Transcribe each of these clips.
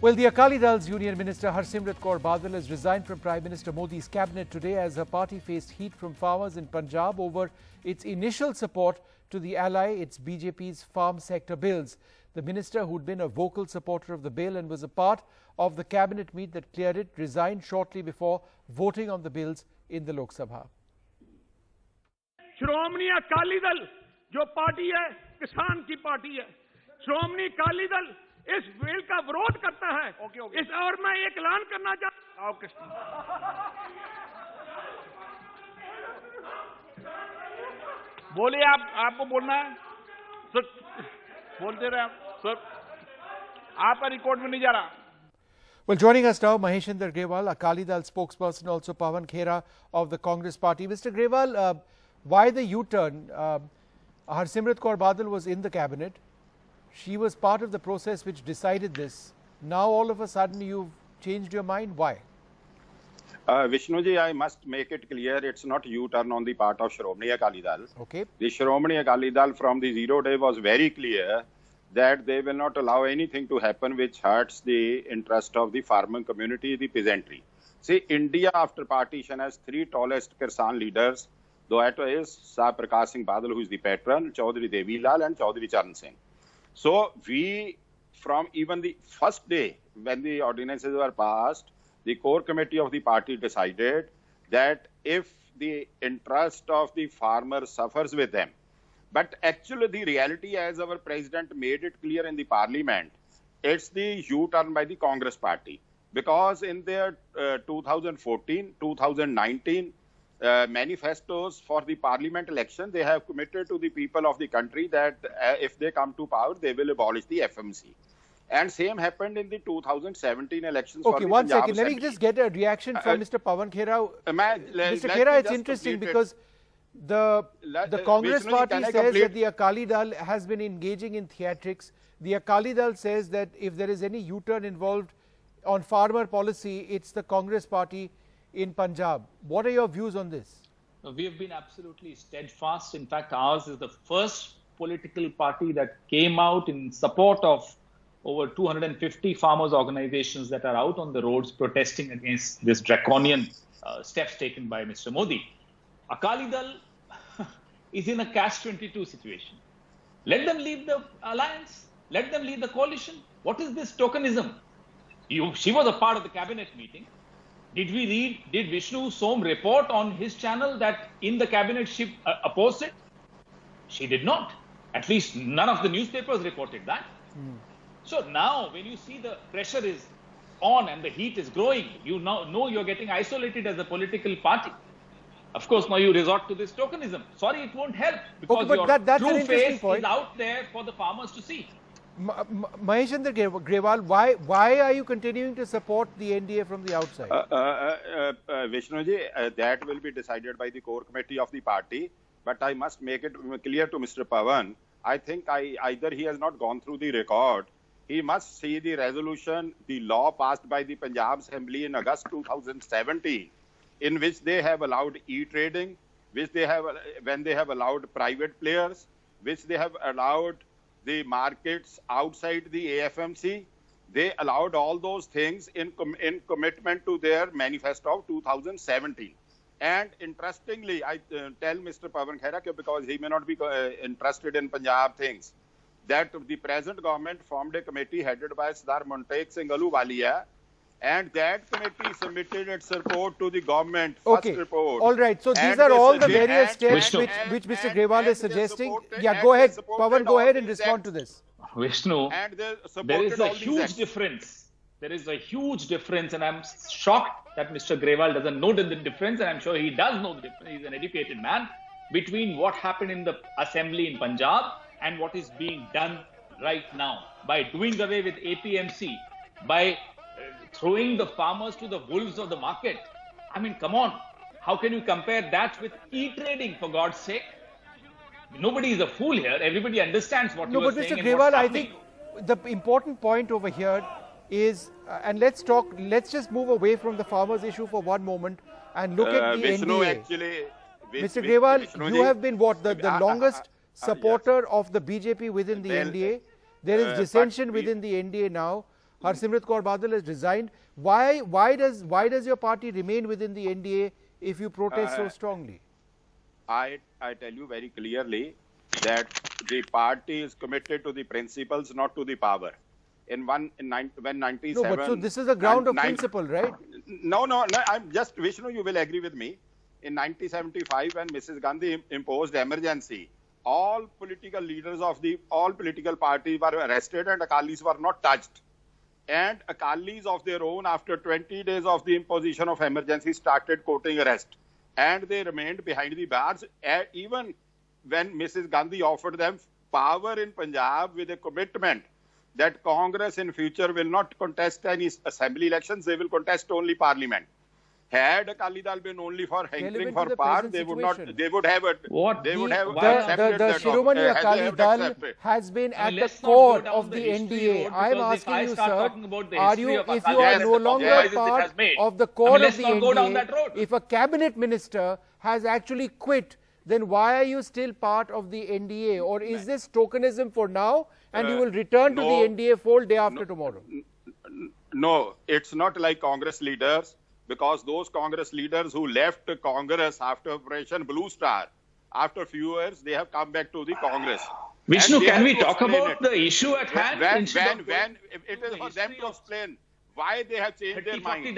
Well, the Akali Dal's Union Minister Harsimrat Kaur Badal has resigned from Prime Minister Modi's cabinet today as her party faced heat from farmers in Punjab over its initial support to the ally, its BJP's farm sector bills. The minister, who'd been a vocal supporter of the bill and was a part of the cabinet meet that cleared it, resigned shortly before voting on the bills in the Lok Sabha. श्रोमणी अकाली दल जो party है किसान की party है। श्रोमणी अकाली दल इस bill का विरोध करता है। इस और मैं एक ऐलान करना चाहता हूं। बोलिए, आपको बोलना है सर, बोलते रहे सर, आपका रिकॉर्ड में नहीं जा रहा। Well, joining us now, Maheshender Grewal, Akali Dal spokesperson, also Pawan Khera of the Congress Party. Mr. Grewal, why the U-turn? Harsimrat Kaur Badal was in the cabinet. She was part of the process which decided this. Now, all of a sudden, you've changed your mind. Why? Vishnuji, I must make it clear, it's not U-turn on the part of Shromani Akali Dal. Okay. The Shromani Akali Dal from the zero day was very clear that they will not allow anything to happen which hurts the interest of the farming community, the peasantry. See, India after partition has three tallest Kisan leaders. That is Sir Prakash Singh Badal, who is the patron, Chaudhary Devi Lal and Chaudhary Charan Singh. So we, from even the first day when the ordinances were passed, the core committee of the party decided that if the interest of the farmer suffers with them, but actually the reality, as our president made it clear in the parliament, it's the U-turn by the Congress party. Because in their 2014, 2019 manifestos for the parliament election, they have committed to the people of the country that if they come to power, they will abolish the FMC. And same happened in the 2017 elections. Okay, for the one Punjab second. Let me Assembly. just get a reaction from Mr. Pawan Khera. Mr. Khera, it's interesting because the Congress party says that the Akali Dal has been engaging in theatrics. The Akali Dal says that if there is any U-turn involved on farmer policy, it's the Congress party in Punjab. What are your views on this? We have been absolutely steadfast. In fact, ours is the first political party that came out in support of over 250 farmers' organizations that are out on the roads protesting against this draconian steps taken by Mr. Modi. Akali Dal is in a catch-22 situation. Let them leave the alliance. Let them leave the coalition. What is this tokenism? She was a part of the cabinet meeting. Did Vishnu Som report on his channel that in the cabinet she opposed it? She did not. At least none of the newspapers reported that. So now when you see the pressure is on and the heat is growing, you now know you're getting isolated as a political party. Of course, now you resort to this tokenism. Sorry, it won't help because your true face is out there for the farmers to see. Maheshender Grewal, why are you continuing to support the NDA from the outside? Vishnuji, that will be decided by the core committee of the party. But I must make it clear to Mr. Pawan, I think either he has not gone through the record. He must see the resolution, the law passed by the Punjab Assembly in August 2017, in which they have allowed e-trading, which they have, when they have allowed private players, which they have allowed the markets outside the AFMC. They allowed all those things in commitment to their manifesto of 2017. And interestingly, I tell Mr. Pawan Khera, because he may not be interested in Punjab things, that the present government formed a committee headed by Sardar Montek Singh Ahluwalia, and that committee submitted its report to the government. Okay. First report. All right. So these are all the various steps which Mr. Grewal is suggesting. Yeah, go ahead. Pawan, go ahead and respond to this. Vishnu, there is a huge difference. There is a huge difference, and I'm shocked that Mr. Grewal doesn't know the difference, and I'm sure he does know the difference. He's an educated man, between what happened in the assembly in Punjab and what is being done right now by doing away with APMC, by throwing the farmers to the wolves of the market. I mean, come on. How can you compare that with e-trading, for God's sake? Nobody is a fool here. Everybody understands what you are saying. No, but Mr. Grewal, I think the important point over here is, and let's just move away from the farmers issue for one moment and look at the NDA. Mr. Grewal, you have been what, the longest supporter of the BJP within the NDA. There is dissension within the NDA now. Harsimrat Kaur Badal has resigned. Why does your party remain within the NDA if you protest so strongly? I tell you very clearly that the party is committed to the principles, not to the power. When 97... No, but so this is a ground of principle, right? No, I'm just, Vishnu, you will agree with me. In 1975, when Mrs. Gandhi imposed emergency, all political leaders of all political parties were arrested and Akalis were not touched. And Akalis of their own, after 20 days of the imposition of emergency, started courting arrest. And they remained behind the bars, even when Mrs. Gandhi offered them power in Punjab with a commitment that Congress in future will not contest any assembly elections, they will contest only parliament. Had Akali Dal been only for hankering for power, they would not. They would have it. What? They would have The Shiromani Akali Dal has been at the core of the NDA. I am asking you, sir, are you, if you are no longer part of the core of the NDA, if a cabinet minister has actually quit, then why are you still part of the NDA? Or is this tokenism for now and you will return to the NDA fold day after tomorrow? No, it's not like Congress leaders, because those Congress leaders who left Congress after Operation Blue Star, after a few years, they have come back to the Congress. Vishnu, can we talk about the issue at hand? When it is for them to explain why they have changed their mind.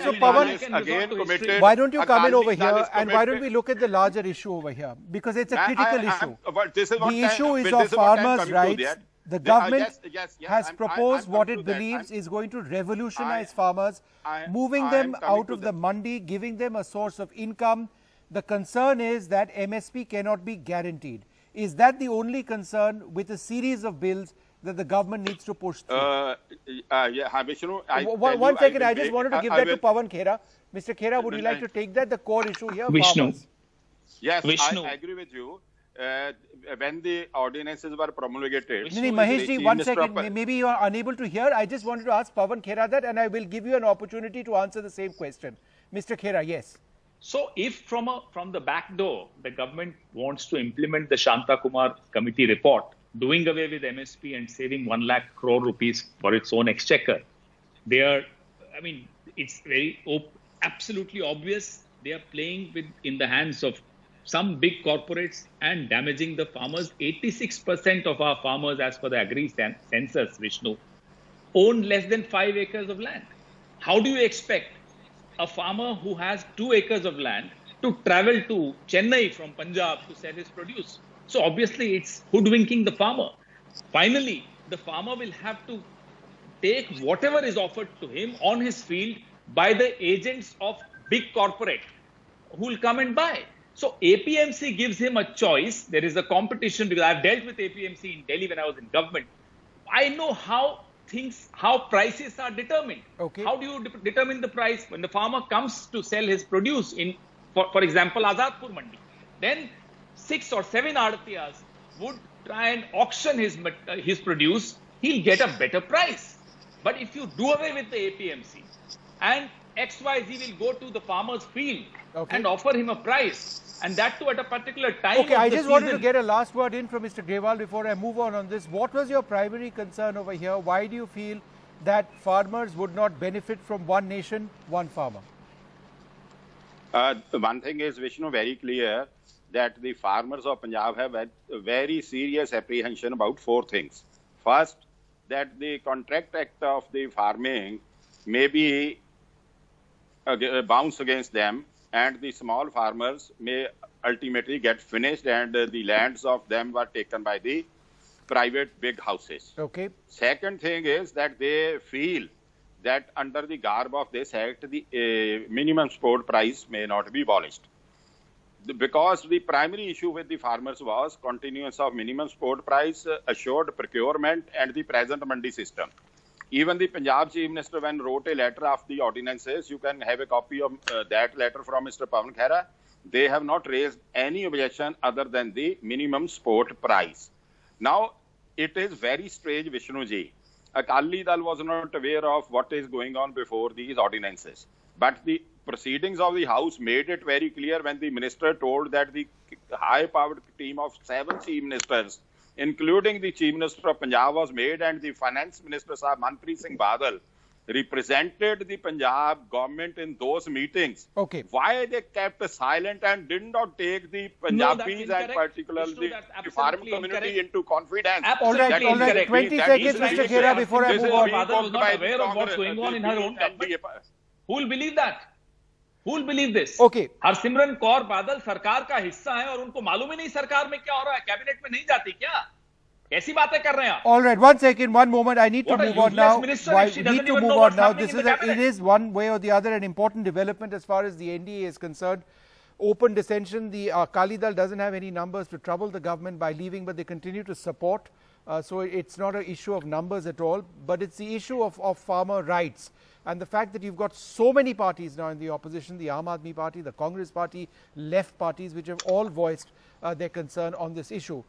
So Pawan, again committed. why don't you come in over here and why don't we look at the larger issue over here? Because it's a critical issue. The issue is of farmers' rights. The government has proposed what it believes is going to revolutionize farmers, moving them out of the mandi, giving them a source of income. The concern is that MSP cannot be guaranteed. Is that the only concern with a series of bills that the government needs to push through? Vishnu, one second, I just wanted to give that to Pawan Khera. Mr. Khera, would you like to take that? The core issue here, Vishnu. farmers. Yes, Vishnu. I agree with you. When the ordinances were promulgated... Mahesh ji, 1 second. Maybe you are unable to hear. I just wanted to ask Pawan Khera that and I will give you an opportunity to answer the same question. Mr. Khera, yes. So if from the back door, the government wants to implement the Shanta Kumar committee report, doing away with MSP and saving 1 lakh crore rupees for its own exchequer, it's absolutely obvious they are playing in the hands of some big corporates and damaging the farmers. 86% of our farmers, as per the Agri census, Vishnu, own less than 5 acres of land. How do you expect a farmer who has 2 acres of land to travel to Chennai from Punjab to sell his produce? So obviously it's hoodwinking the farmer. Finally, the farmer will have to take whatever is offered to him on his field by the agents of big corporate who will come and buy. So APMC gives him a choice. There is a competition because I've dealt with APMC in Delhi when I was in government. I know how prices are determined. Okay. How do you determine the price? When the farmer comes to sell his produce in, for example, Azadpur Mandi, then 6 or 7 adatiyas would try and auction his produce. He'll get a better price. But if you do away with the APMC and XYZ will go to the farmer's field and offer him a price, and that too at a particular time. Okay, I just wanted to get a last word in from Mr. Grewal before I move on this. What was your primary concern over here? Why do you feel that farmers would not benefit from one nation, one farmer? One thing is, Vishnu, very clear that the farmers of Punjab have a very serious apprehension about 4 things. First, that the contract act of the farming may be bounced against them, and the small farmers may ultimately get finished and the lands of them were taken by the private big houses. Okay. Second thing is that they feel that under the garb of this act, the minimum support price may not be abolished. Because the primary issue with the farmers was continuance of minimum support price, assured procurement and the present mandi system. Even the Punjab Chief Minister, when wrote a letter of the ordinances, you can have a copy of that letter from Mr. Pawan Khera. They have not raised any objection other than the minimum support price. Now, it is very strange, Vishnuji. Akali Dal was not aware of what is going on before these ordinances. But the proceedings of the House made it very clear when the minister told that the high-powered team of 7 chief ministers including the Chief Minister of Punjab, was made, and the Finance Minister, Sahab Manpreet Singh Badal, represented the Punjab government in those meetings. Okay. Why they kept silent and did not take the Punjabis and particularly the farm community into confidence? All right, 20 seconds, Mr. Khera, before I move on. Badal was not aware of what's going on in her own government. Who will believe that? Who will believe this? Okay. Harsimran Kaur Badal सरकार का हिस्सा है और उनको मालूम ही नहीं सरकार में क्या हो रहा है, कैबिनेट में नहीं जाती क्या? कैसी बातें कर रहे हैं आप? All right, 1 second, 1 moment. I need to move on now. We need to move on now. It is one way or the other an important development as far as the NDA is concerned. Open dissension. The Akali Dal doesn't have any numbers to trouble the government by leaving, but they continue to support. So it's not an issue of numbers at all, but it's the issue of farmer rights. And the fact that you've got so many parties now in the opposition, the Aam Aadmi Party, the Congress Party, left parties, which have all voiced their concern on this issue.